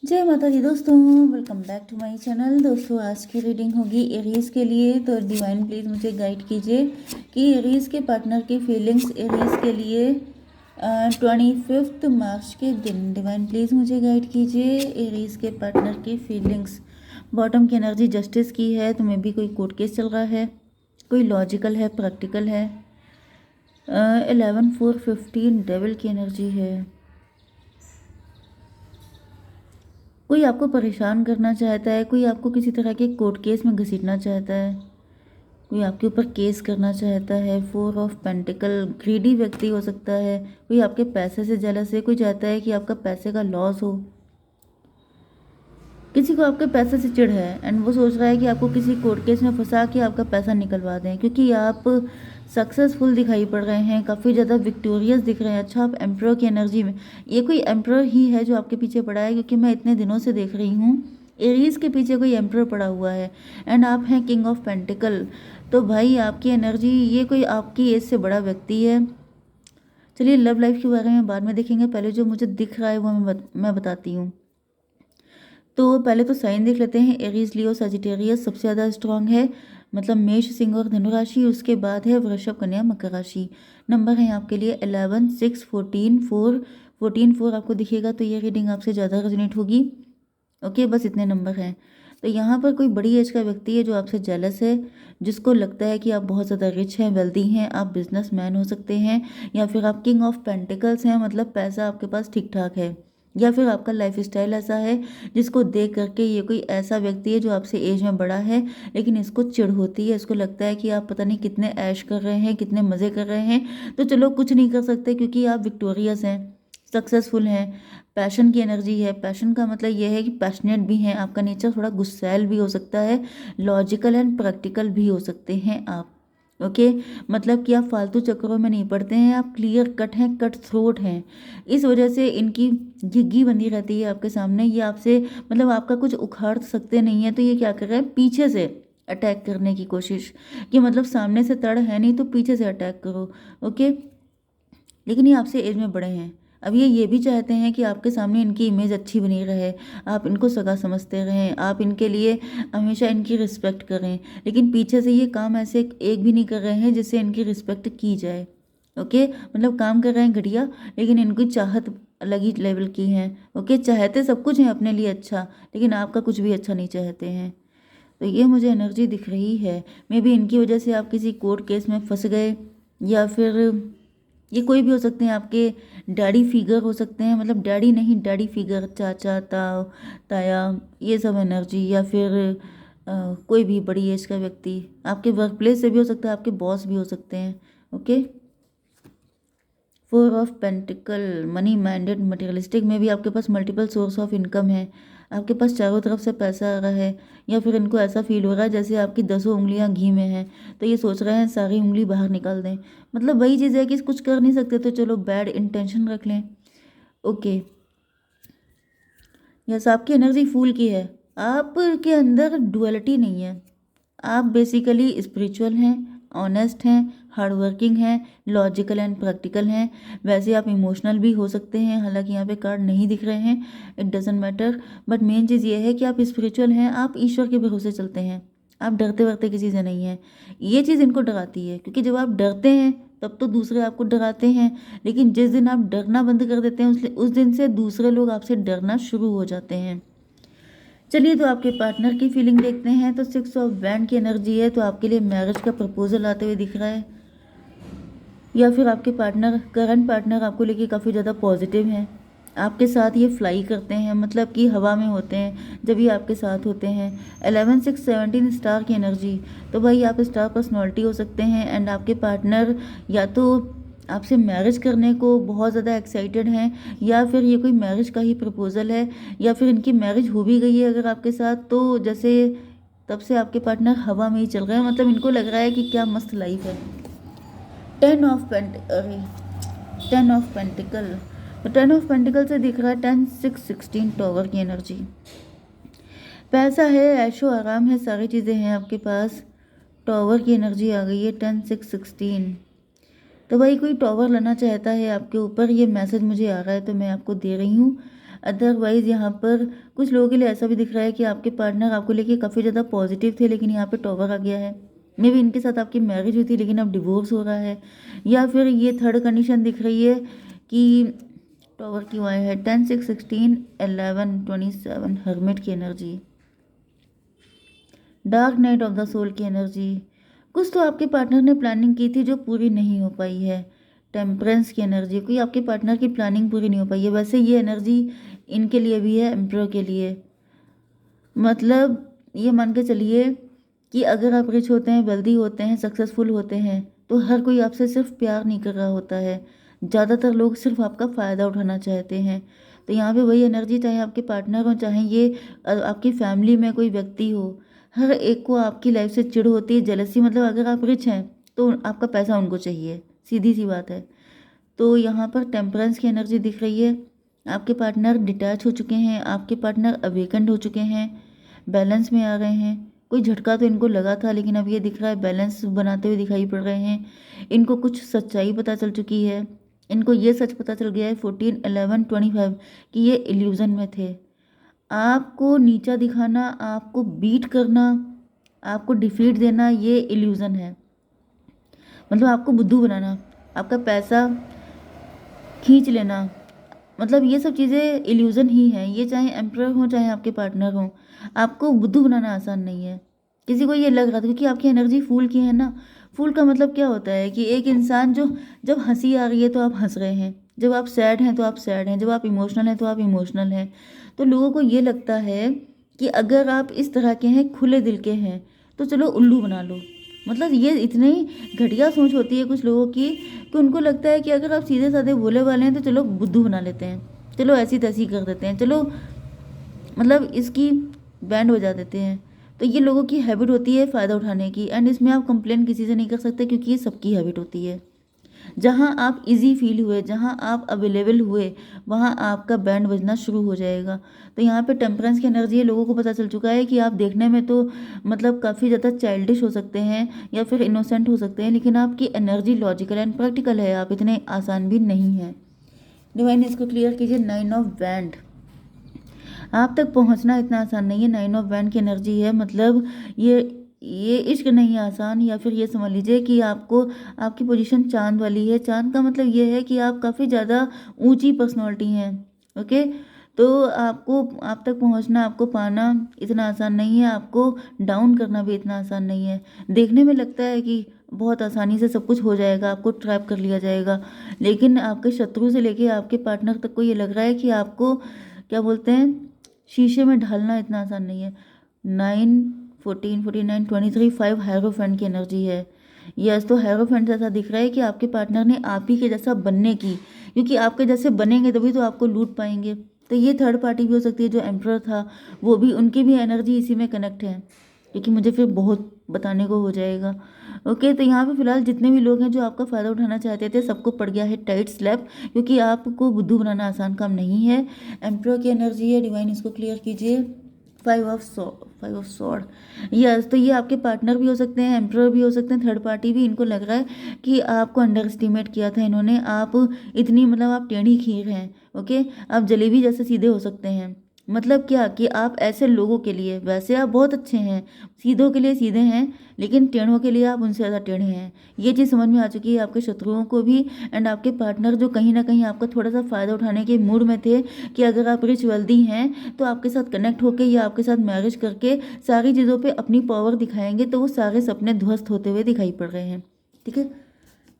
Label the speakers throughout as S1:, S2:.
S1: जय माता दी दोस्तों, welcome back to my channel. दोस्तों आज की रीडिंग होगी एरीज के लिए। तो डिवाइन प्लीज़ मुझे गाइड कीजिए कि एरीज के पार्टनर की फीलिंग्स एरीज के लिए 25 मार्च के दिन। डिवाइन प्लीज़ मुझे गाइड कीजिए एरीज के पार्टनर की फीलिंग्स। बॉटम की एनर्जी जस्टिस की है, तो मे भी कोई कोर्ट केस चल रहा है, कोई लॉजिकल है, प्रैक्टिकल है। 11/4/15 डेविल की एनर्जी है। कोई आपको परेशान करना चाहता है, कोई आपको किसी तरह के कोर्ट केस में घसीटना चाहता है, कोई आपके ऊपर केस करना चाहता है। 4 ऑफ पेंटिकल ग्रीडी व्यक्ति हो सकता है, कोई आपके पैसे से जेलस है, कोई चाहता है कि आपका पैसे का लॉस हो। किसी को आपके पैसे से चिढ़ है एंड वो सोच रहा है कि आपको किसी कोर्ट केस में फंसा के आपका पैसा निकलवा दें, क्योंकि आप सक्सेसफुल दिखाई पड़ रहे हैं, काफ़ी ज़्यादा विक्टोरियस दिख रहे हैं। अच्छा, आप एम्प्रर की एनर्जी में, ये कोई एम्प्रर ही है जो आपके पीछे पड़ा है, क्योंकि मैं इतने दिनों से देख रही हूँ एरीज के पीछे कोई एम्प्रर पड़ा हुआ है एंड आप हैं किंग ऑफ पेंटिकल। तो भाई आपकी एनर्जी, ये कोई आपकी एज से बड़ा व्यक्ति है। चलिए लव लाइफ के बारे में बाद में देखेंगे, पहले जो मुझे दिख रहा है वो मैं बताती हूँ। तो पहले तो साइन देख लेते हैं। एरीज, लियो, सजिटेरियस सबसे ज़्यादा स्ट्रांग है, मतलब मेष, सिंह और धनु राशि। उसके बाद है वृषभ, कन्या, मकर राशि। नंबर है आपके लिए 11, 6, 14, 4। 14, 4 आपको दिखेगा तो ये रीडिंग आपसे ज़्यादा रेजोनेट होगी। ओके, बस इतने नंबर हैं। तो यहाँ पर कोई बड़ी एज का व्यक्ति है जो आपसे जेलस है, जिसको लगता है कि आप बहुत ज़्यादा रिच हैं, वेल्दी हैं। आप बिजनेसमैन हो सकते हैं, या फिर आप किंग ऑफ पेंटिकल्स हैं, मतलब पैसा आपके पास ठीक ठाक है। या फिर आपका लाइफ स्टाइल ऐसा है जिसको देख करके ये कोई ऐसा व्यक्ति है जो आपसे एज में बड़ा है, लेकिन इसको चिढ़ होती है। इसको लगता है कि आप पता नहीं कितने ऐश कर रहे हैं, कितने मज़े कर रहे हैं। तो चलो कुछ नहीं कर सकते, क्योंकि आप विक्टोरियस हैं, सक्सेसफुल हैं। पैशन की एनर्जी है। पैशन का मतलब यह है कि पैशनेट भी हैं। आपका नेचर थोड़ा गुस्सैल भी हो सकता है, लॉजिकल एंड प्रैक्टिकल भी हो सकते हैं आप। ओके, मतलब कि आप फालतू चक्करों में नहीं पड़ते हैं, आप क्लियर कट हैं, कट थ्रोट हैं। इस वजह से इनकी घिग्गी बंधी रहती है आपके सामने। ये आपसे, मतलब आपका कुछ उखाड़ सकते नहीं है, तो ये क्या कर रहे हैं, पीछे से अटैक करने की कोशिश, कि मतलब सामने से तड़ है नहीं तो पीछे से अटैक करो। ओके, लेकिन ये आपसे एज में बड़े हैं। अब ये भी चाहते हैं कि आपके सामने इनकी इमेज अच्छी बनी रहे, आप इनको सगा समझते रहें, आप इनके लिए हमेशा इनकी रिस्पेक्ट करें। लेकिन पीछे से ये काम ऐसे एक भी नहीं कर रहे हैं जिससे इनकी रिस्पेक्ट की जाए। ओके, मतलब काम कर रहे हैं घटिया, लेकिन इनकी चाहत अलग ही लेवल की है। ओके, चाहते सब कुछ हैं अपने लिए अच्छा, लेकिन आपका कुछ भी अच्छा नहीं चाहते हैं। तो ये मुझे एनर्जी दिख रही है। मे बी इनकी वजह से आप किसी कोर्ट केस में फंस गए, या फिर ये कोई भी हो सकते हैं। आपके डैडी फिगर हो सकते हैं, मतलब डैडी नहीं, डैडी फिगर, चाचा, ताया, ये सब एनर्जी। या फिर कोई भी बड़ी एज का व्यक्ति आपके वर्क प्लेस से भी हो सकता है, आपके बॉस भी हो सकते हैं। Okay, 4 of pentacle, money minded, materialistic में भी आपके पास मल्टीपल सोर्स ऑफ इनकम है, आपके पास चारों तरफ से पैसा आ रहा है। या फिर इनको ऐसा फील हो रहा है जैसे आपकी 10 उंगलियां घी में हैं, तो ये सोच रहे हैं सारी उंगली बाहर निकाल दें। मतलब वही चीज़ है कि कुछ कर नहीं सकते तो चलो बैड इंटेंशन रख लें। ओके, यस, आपकी एनर्जी फूल की है। आपके अंदर डुअलिटी नहीं है। आप बेसिकली स्पिरिचुअल हैं, ऑनेस्ट हैं, हार्ड वर्किंग हैं, लॉजिकल एंड प्रैक्टिकल हैं। वैसे आप इमोशनल भी हो सकते हैं, हालांकि यहाँ पे कार्ड नहीं दिख रहे हैं, it doesn't matter. But main चीज़ ये है कि आप स्पिरिचुअल हैं, आप ईश्वर के भरोसे चलते हैं, आप डरते वरते किसी से नहीं हैं। ये चीज़ इनको डराती है, क्योंकि जब आप डरते हैं तब तो दूसरे आपको डराते हैं, लेकिन जिस दिन आप डरना बंद कर देते हैं उस दिन से दूसरे लोग आपसे डरना शुरू हो जाते हैं। चलिए, तो आपके पार्टनर की फीलिंग देखते हैं। तो 6 ऑफ वैंड की एनर्जी है, तो आपके लिए मैरिज का प्रपोजल आते हुए दिख रहा है। या फिर आपके पार्टनर, करंट पार्टनर आपको लेके काफ़ी ज़्यादा पॉजिटिव हैं, आपके साथ ये फ्लाई करते हैं, मतलब कि हवा में होते हैं जब ये आपके साथ होते हैं। 11, 6, 17 स्टार की एनर्जी, तो भाई आप स्टार पर्सनैलिटी हो सकते हैं एंड आपके पार्टनर या तो आपसे मैरिज करने को बहुत ज़्यादा एक्साइटेड हैं, या फिर ये कोई मैरिज का ही प्रपोजल है, या फिर इनकी मैरिज हो भी गई है अगर आपके साथ, तो जैसे तब से आपके पार्टनर हवा में ही चल रहे हैं, मतलब इनको लग रहा है कि क्या मस्त लाइफ है। 10 ऑफ पेंटिकल, तो 10 ऑफ पेंटिकल से दिख रहा है 10, 6, 16 टॉवर की एनर्जी। पैसा है, ऐशो आराम है, सारी चीज़ें हैं आपके पास। टॉवर की एनर्जी आ गई है 10, 6, 16। तो भाई कोई टॉवर लेना चाहता है आपके ऊपर, ये मैसेज मुझे आ रहा है तो मैं आपको दे रही हूँ। अदरवाइज़ यहाँ पर कुछ लोगों के लिए ऐसा भी दिख रहा है कि आपके पार्टनर आपको लेके काफ़ी ज़्यादा पॉजिटिव थे, लेकिन यहाँ पे टॉवर आ गया है। मे बी इनके साथ आपकी मैरिज हुई थी लेकिन अब डिवोर्स हो रहा है, या फिर ये थर्ड कंडीशन दिख रही है कि टॉवर क्यों आया है, 10 6 16 11 27 हर्मिट की energy, dark night of the soul की एनर्जी। कुछ तो आपके पार्टनर ने प्लानिंग की थी जो पूरी नहीं हो पाई है, टेम्परेंस की एनर्जी, कोई आपके पार्टनर की प्लानिंग पूरी नहीं हो पाई है। वैसे ये एनर्जी इनके लिए भी है, एम्परर के लिए। मतलब ये मान के चलिए कि अगर आप रिच होते हैं, वेल्दी होते हैं, सक्सेसफुल होते हैं, तो हर कोई आपसे सिर्फ प्यार नहीं कर रहा होता है, ज़्यादातर लोग सिर्फ आपका फ़ायदा उठाना चाहते हैं। तो यहाँ पे वही एनर्जी, चाहे आपके पार्टनर हो, चाहे ये आपकी फैमिली में कोई व्यक्ति हो, हर एक को आपकी लाइफ से चिढ़ होती है, जेलसी। मतलब अगर आप रिच हैं तो आपका पैसा उनको चाहिए, सीधी सी बात है। तो यहाँ पर टेम्परेंस की एनर्जी दिख रही है। आपके पार्टनर डिटैच हो चुके हैं, आपके पार्टनर अवेकेंड हो चुके हैं, बैलेंस में आ गए हैं। कोई झटका तो इनको लगा था, लेकिन अब ये दिख रहा है बैलेंस बनाते हुए दिखाई पड़ रहे हैं। इनको कुछ सच्चाई पता चल चुकी है, इनको ये सच पता चल गया है 14 11 25 कि ये इल्यूज़न में थे। आपको नीचा दिखाना, आपको बीट करना, आपको डिफीट देना, ये इल्यूज़न है। मतलब आपको बुद्धू बनाना, आपका पैसा खींच लेना, मतलब ये सब चीज़ें इल्यूज़न ही हैं। ये चाहे एम्परर हो चाहे आपके पार्टनर हो, आपको बुद्धू बनाना आसान नहीं है। किसी को ये लग रहा था क्योंकि आपकी एनर्जी फूल की है ना। फूल का मतलब क्या होता है कि एक इंसान जो, जब हंसी आ रही है तो आप हंस रहे हैं, जब आप सैड हैं तो आप सैड हैं, जब आप इमोशनल हैं तो आप इमोशनल हैं। तो लोगों को ये लगता है कि अगर आप इस तरह के हैं, खुले दिल के हैं, तो चलो उल्लू बना लो। मतलब ये इतनी घटिया सोच होती है कुछ लोगों की कि उनको लगता है कि अगर आप सीधे साधे भोले वाले हैं तो चलो बुद्धू बना लेते हैं, चलो ऐसी तैसी कर देते हैं, चलो मतलब इसकी बैंड बजा देते हैं। तो ये लोगों की हैबिट होती है फ़ायदा उठाने की, एंड इसमें आप कंप्लेन किसी से नहीं कर सकते क्योंकि ये सबकी हैबिट होती है। जहाँ आप इजी फील हुए, जहाँ आप अवेलेबल हुए, वहाँ आपका बैंड बजना शुरू हो जाएगा। तो यहाँ पे टेम्परेंस की एनर्जी है, लोगों को पता चल चुका है कि आप देखने में तो मतलब काफ़ी ज़्यादा चाइल्डिश हो सकते हैं या फिर इनोसेंट हो सकते हैं, लेकिन आपकी एनर्जी लॉजिकल एंड प्रैक्टिकल है, आप इतने आसान भी नहीं हैं। डिवाइन इसको क्लियर कीजिए। 9 ऑफ वैंड, आप तक पहुंचना इतना आसान नहीं है। 9 ऑफ वैंड की एनर्जी है, मतलब ये इश्क नहीं है आसान, या फिर ये समझ लीजिए कि आपको, आपकी पोजीशन चांद वाली है। चांद का मतलब ये है कि आप काफ़ी ज़्यादा ऊंची पर्सनालिटी हैं। ओके, तो आपको, आप तक पहुंचना, आपको पाना इतना आसान नहीं है, आपको डाउन करना भी इतना आसान नहीं है। देखने में लगता है कि बहुत आसानी से सब कुछ हो जाएगा, आपको ट्रैप कर लिया जाएगा, लेकिन आपके शत्रु से लेके आपके पार्टनर तक को ये लग रहा है कि आपको, क्या बोलते हैं, शीशे में ढालना इतना आसान नहीं है। 9 14 49 23 5 हेरोफेंट की एनर्जी है। यस, तो हेरोफेंट ऐसा दिख रहा है कि आपके पार्टनर ने आप ही के जैसा बनने की, क्योंकि आपके जैसे बनेंगे तभी तो आपको लूट पाएंगे। तो ये थर्ड पार्टी भी हो सकती है, जो एम्परर था वो भी, उनकी भी एनर्जी इसी में कनेक्ट है, क्योंकि मुझे फिर बहुत बताने को हो जाएगा। ओके, तो यहाँ पे फिलहाल जितने भी लोग हैं जो आपका फ़ायदा उठाना चाहते थे, सबको पड़ गया है टाइट स्लैप, क्योंकि आपको बुद्धू बनाना आसान काम नहीं है। एम्परर की एनर्जी है, डिवाइन इसको क्लियर कीजिए। 5 ऑफ सॉर्ड, यस, तो ये आपके पार्टनर भी हो सकते हैं, एम्परर भी हो सकते हैं, थर्ड पार्टी भी। इनको लग रहा है कि आपको अंडर एस्टिमेट किया था इन्होंने, आप इतनी, मतलब आप टेढ़ी खीर हैं। ओके, आप जलेबी जैसे सीधे हो सकते हैं। मतलब क्या कि आप ऐसे लोगों के लिए, वैसे आप बहुत अच्छे हैं, सीधों के लिए सीधे हैं, लेकिन टेढ़ों के लिए आप उनसे ज़्यादा टेढ़े हैं। ये चीज़ समझ में आ चुकी है आपके शत्रुओं को भी, एंड आपके पार्टनर जो कहीं ना कहीं आपका थोड़ा सा फ़ायदा उठाने के मूड में थे कि अगर आप रिच वेल्दी हैं तो आपके साथ कनेक्ट होकर या आपके साथ मैरिज करके सारी चीज़ों पे अपनी पावर दिखाएंगे, तो वो सारे सपने ध्वस्त होते हुए दिखाई पड़ रहे हैं। ठीक है,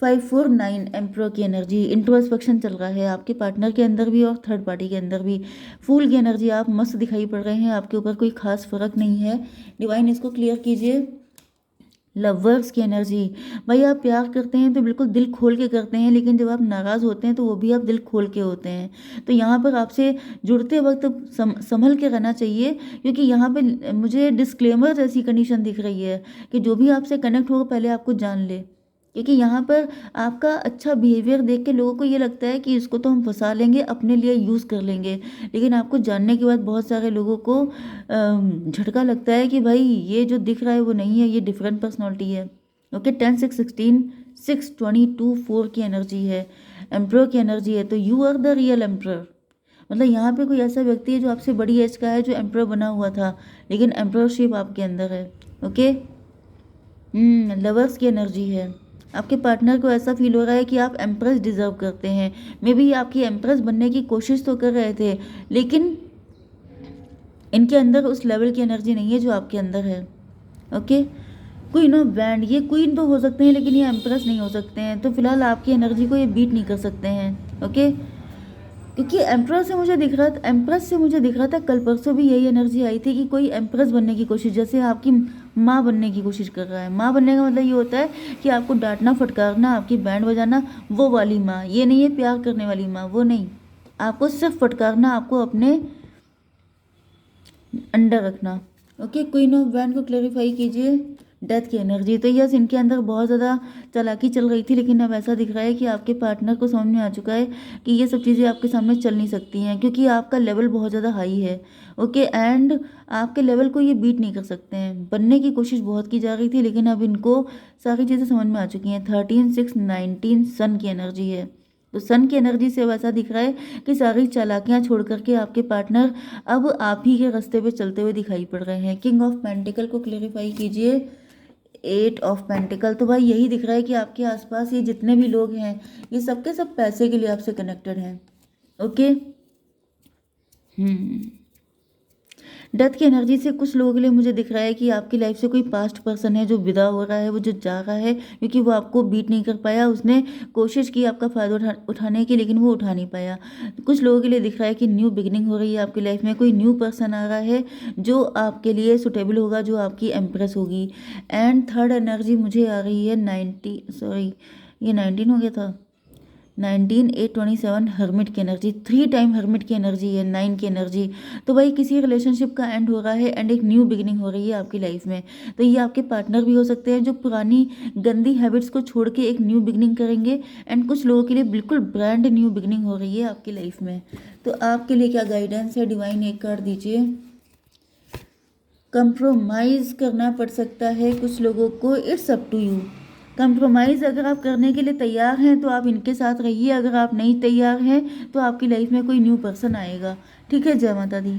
S1: 549 एम्परर की एनर्जी, इंट्रोस्पेक्शन चल रहा है आपके पार्टनर के अंदर भी और थर्ड पार्टी के अंदर भी। फूल की एनर्जी, आप मस्त दिखाई पड़ रहे हैं, आपके ऊपर कोई खास फर्क नहीं है। डिवाइन इसको क्लियर कीजिए। लवर्स की एनर्जी, भाई आप प्यार करते हैं तो बिल्कुल दिल खोल के करते हैं, लेकिन जब आप नाराज़ होते हैं तो वो भी आप दिल खोल के होते हैं। तो यहाँ पर आपसे जुड़ते वक्त संभल के रहना चाहिए, क्योंकि यहाँ पे मुझे डिस्क्लेमर जैसी कंडीशन दिख रही है कि जो भी आपसे कनेक्ट होगा पहले आपको जान ले, क्योंकि यहाँ पर आपका अच्छा बिहेवियर देख के लोगों को ये लगता है कि इसको तो हम फंसा लेंगे, अपने लिए यूज़ कर लेंगे, लेकिन आपको जानने के बाद बहुत सारे लोगों को झटका लगता है कि भाई ये जो दिख रहा है वो नहीं है, ये डिफरेंट पर्सनालिटी है। ओके, 10 6 16 6 22 4 की एनर्जी है, एम्परर की एनर्जी है। तो you are the real emperor, मतलब यहाँ पे कोई ऐसा व्यक्ति है जो आपसे बड़ी एज का है, जो एम्peror बना हुआ था, लेकिन एम्पररशिप आपके अंदर है। ओके। लवर्स की एनर्जी है। आपके पार्टनर को ऐसा फील हो रहा है कि आप एम्प्रेस डिजर्व करते हैं। मे बी आपकी एम्प्रेस बनने की कोशिश तो कर रहे थे, लेकिन इनके अंदर उस लेवल की एनर्जी नहीं है जो आपके अंदर है। ओके। क्वीन ऑफ बैंड, ये क्वीन तो हो सकते हैं लेकिन ये एम्प्रेस नहीं हो सकते हैं, तो फिलहाल आपकी एनर्जी को ये बीट नहीं कर सकते हैं। ओके। क्योंकि एम्प्रेस से मुझे दिख रहा था, एम्प्रेस से मुझे दिख रहा था कल परसों भी यही एनर्जी आई थी कि कोई एम्प्रेस बनने की कोशिश, जैसे आपकी माँ बनने की कोशिश कर रहा है। माँ बनने का मतलब ये होता है कि आपको डांटना, फटकारना, आपकी बैंड बजाना, वो वाली माँ। ये नहीं है प्यार करने वाली माँ, वो नहीं। आपको सिर्फ फटकारना, आपको अपने अंडर रखना। ओके। क्वीन ऑफ बैंड को क्लेरिफाई कीजिए। डेथ की एनर्जी, तो यस, इनके अंदर बहुत ज़्यादा चालाकी चल रही थी, लेकिन अब ऐसा दिख रहा है कि आपके पार्टनर को समझ में आ चुका है कि ये सब चीज़ें आपके सामने चल नहीं सकती हैं, क्योंकि आपका लेवल बहुत ज़्यादा हाई है। ओके। एंड आपके लेवल को ये बीट नहीं कर सकते हैं। बनने की कोशिश बहुत की जा रही थी, लेकिन अब इनको सारी चीज़ें समझ में आ चुकी हैं। 13, 6, 19 सन की एनर्जी है। तो सन की एनर्जी से वैसा दिख रहा है कि सारी चालाकियां छोड़ करके आपके पार्टनर अब आप ही के रास्ते पे चलते हुए दिखाई पड़ रहे हैं। किंग ऑफ पेंटिकल को क्लेरिफाई कीजिए। 8 ऑफ पेंटिकल, तो भाई यही दिख रहा है कि आपके आसपास ये जितने भी लोग हैं, ये सबके सब पैसे के लिए आपसे कनेक्टेड हैं। ओके। डेथ की एनर्जी से कुछ लोगों के लिए मुझे दिख रहा है कि आपकी लाइफ से कोई पास्ट पर्सन है जो विदा हो रहा है, वो जो जा रहा है, क्योंकि वो आपको बीट नहीं कर पाया। उसने कोशिश की आपका फ़ायदा उठाने की, लेकिन वो उठा नहीं पाया। कुछ लोगों के लिए दिख रहा है कि न्यू बिगिनिंग हो रही है आपकी लाइफ में। कोई न्यू पर्सन आ रहा है जो आपके लिए सुटेबल होगा, जो आपकी एम्प्रेस होगी। एंड थर्ड एनर्जी मुझे आ रही है 90, सॉरी ये 19 हो गया था, 19, 8, 27 हर्मिट की एनर्जी, 3 टाइम हर्मिट की एनर्जी है, 9 की एनर्जी। तो भाई किसी रिलेशनशिप का एंड हो रहा है एंड एक न्यू बिगिनिंग हो रही है आपकी लाइफ में। तो ये आपके पार्टनर भी हो सकते हैं जो पुरानी गंदी हैबिट्स को छोड़ के एक न्यू बिगिनिंग करेंगे। एंड कुछ लोगों के लिए बिल्कुल ब्रांड न्यू बिगिनिंग हो रही है आपकी लाइफ में। तो आपके लिए क्या गाइडेंस है? डिवाइन एक कार्ड दीजिए। कंप्रोमाइज़ करना पड़ सकता है कुछ लोगों को, it's up to you. Compromise अगर आप करने के लिए तैयार हैं तो आप इनके साथ रहिए, अगर आप नहीं तैयार हैं तो आपकी लाइफ में कोई न्यू पर्सन आएगा। ठीक है। जय माता दी।